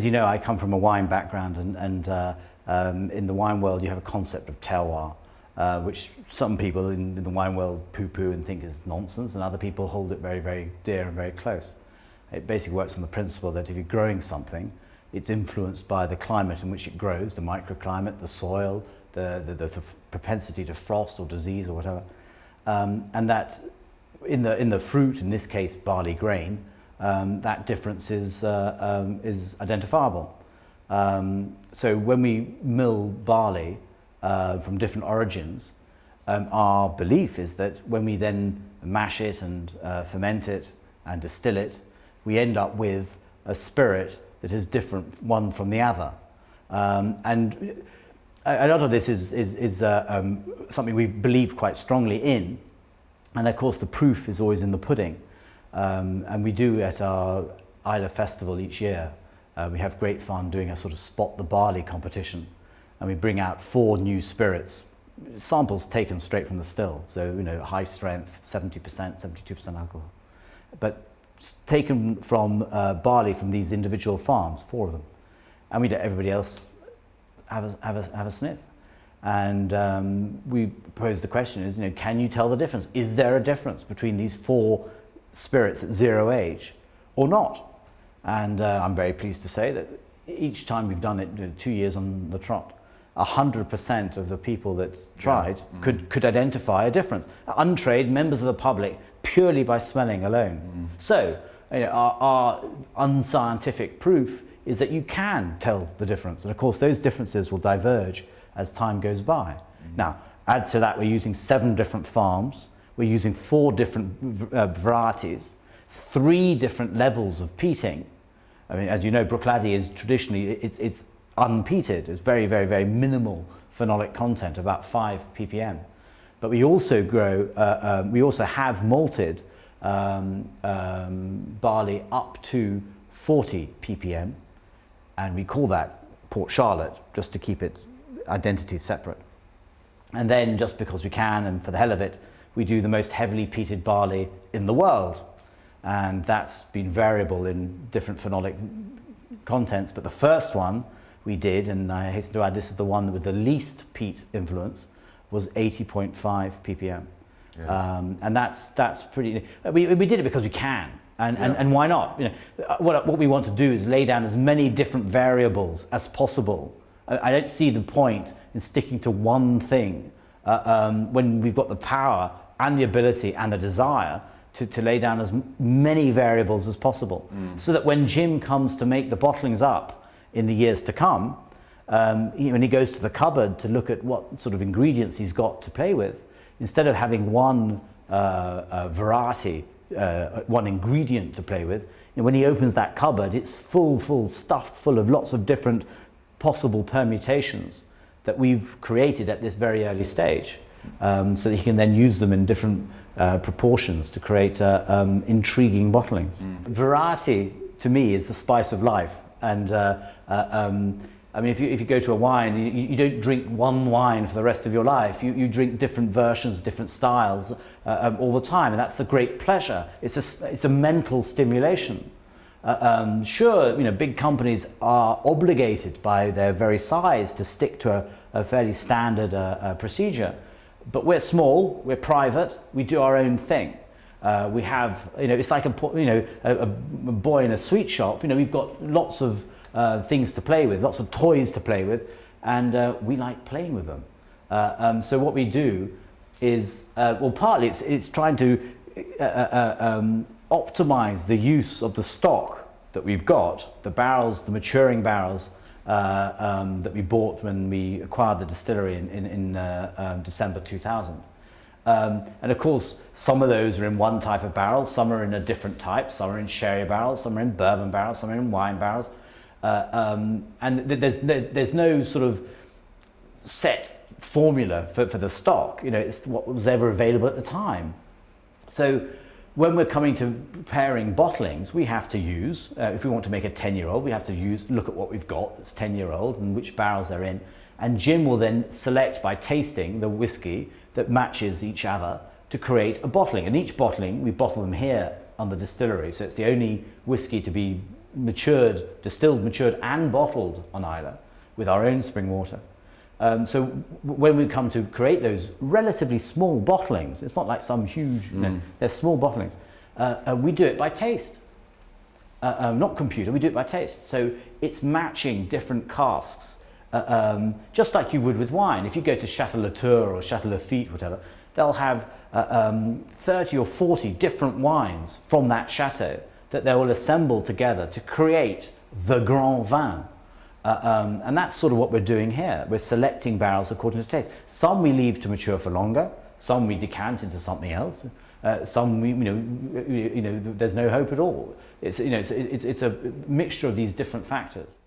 as you know, I come from a wine background, and in the wine world you have a concept of terroir, which some people in the wine world poo-poo and think is nonsense, and other people hold it very, very dear and very close. It basically works on the principle that if you're growing something, it's influenced by the climate in which it grows, the microclimate, the soil, the propensity to frost or disease or whatever, and that in the fruit, in this case barley grain, that difference is identifiable. So when we mill barley from different origins, our belief is that when we then mash it and ferment it and distill it, we end up with a spirit that is different one from the other. And a lot of this is something we believe quite strongly in, and of course the proof is always in the pudding. And we do at our Islay festival each year, we have great fun doing a sort of spot the barley competition, and we bring out 4 new spirits, samples taken straight from the still, so you know, high strength, 70%, 72% alcohol, but taken from barley from these individual farms, 4 of them, and we let everybody else have a sniff. And we pose the question is, you know, can you tell the difference? Is there a difference between these 4 spirits at 0 age or not? And I'm very pleased to say that each time we've done it, 2 years on the trot, 100% of the people that tried could identify a difference. Untrained members of the public, purely by smelling alone. So you know, our unscientific proof is that you can tell the difference, and of course those differences will diverge as time goes by. Now add to that, we're using 7 different farms, we're using 4 different varieties, 3 different levels of peating. I mean, as you know, Bruichladdich is traditionally, it's unpeated. It's very, very, very minimal phenolic content, about 5 ppm. But we also grow, we also have malted barley up to 40 ppm, and we call that Port Charlotte, just to keep its identity separate. And then, just because we can, and for the hell of it, we do the most heavily peated barley in the world. And that's been variable in different phenolic contents, but the first one we did, and I hasten to add, this is the one with the least peat influence, was 80.5 ppm. Yes. And that's pretty, we did it because we can, and why not? You know, what we want to do is lay down as many different variables as possible. I don't see the point in sticking to one thing when we've got the power and the ability and the desire to lay down as many variables as possible, so that when Jim comes to make the bottlings up in the years to come, when he goes to the cupboard to look at what sort of ingredients he's got to play with, instead of having one variety, one ingredient to play with, when he opens that cupboard, it's stuffed full of lots of different possible permutations that we've created at this very early stage, so that he can then use them in different proportions to create intriguing bottlings. Variety, to me, is the spice of life. And I mean, if you go to a wine, you don't drink one wine for the rest of your life. You drink different versions, different styles all the time, and that's the great pleasure. It's a mental stimulation. Sure, you know, big companies are obligated by their very size to stick to a fairly standard procedure. But we're small, we're private, we do our own thing. We have, you know, it's like a boy in a sweet shop. You know, we've got lots of things to play with, lots of toys to play with, and we like playing with them. So what we do is, well, partly it's trying to optimize the use of the stock that we've got, the barrels, the maturing barrels, that we bought when we acquired the distillery in December 2000. And of course, some of those are in one type of barrel, some are in a different type, some are in sherry barrels, some are in bourbon barrels, some are in wine barrels. And there's no sort of set formula for the stock. You know, it's what was ever available at the time. So when we're coming to preparing bottlings, we have to use, if we want to make a 10-year-old, we have to look at what we've got that's 10-year-old and which barrels they're in. And Jim will then select by tasting the whiskey that matches each other to create a bottling. And each bottling, we bottle them here on the distillery. So it's the only whiskey to be distilled, matured and bottled on Islay with our own spring water. So when we come to create those relatively small bottlings, it's not like some huge, they're small bottlings, we do it by taste. Not computer, we do it by taste. So it's matching different casks, just like you would with wine. If you go to Chateau Latour or Chateau Lafite, whatever, they'll have 30 or 40 different wines from that chateau that they will assemble together to create the Grand Vin. And that's sort of what we're doing here. We're selecting barrels according to taste. Some we leave to mature for longer, some we decant into something else. Some we, there's no hope at all. It's a mixture of these different factors.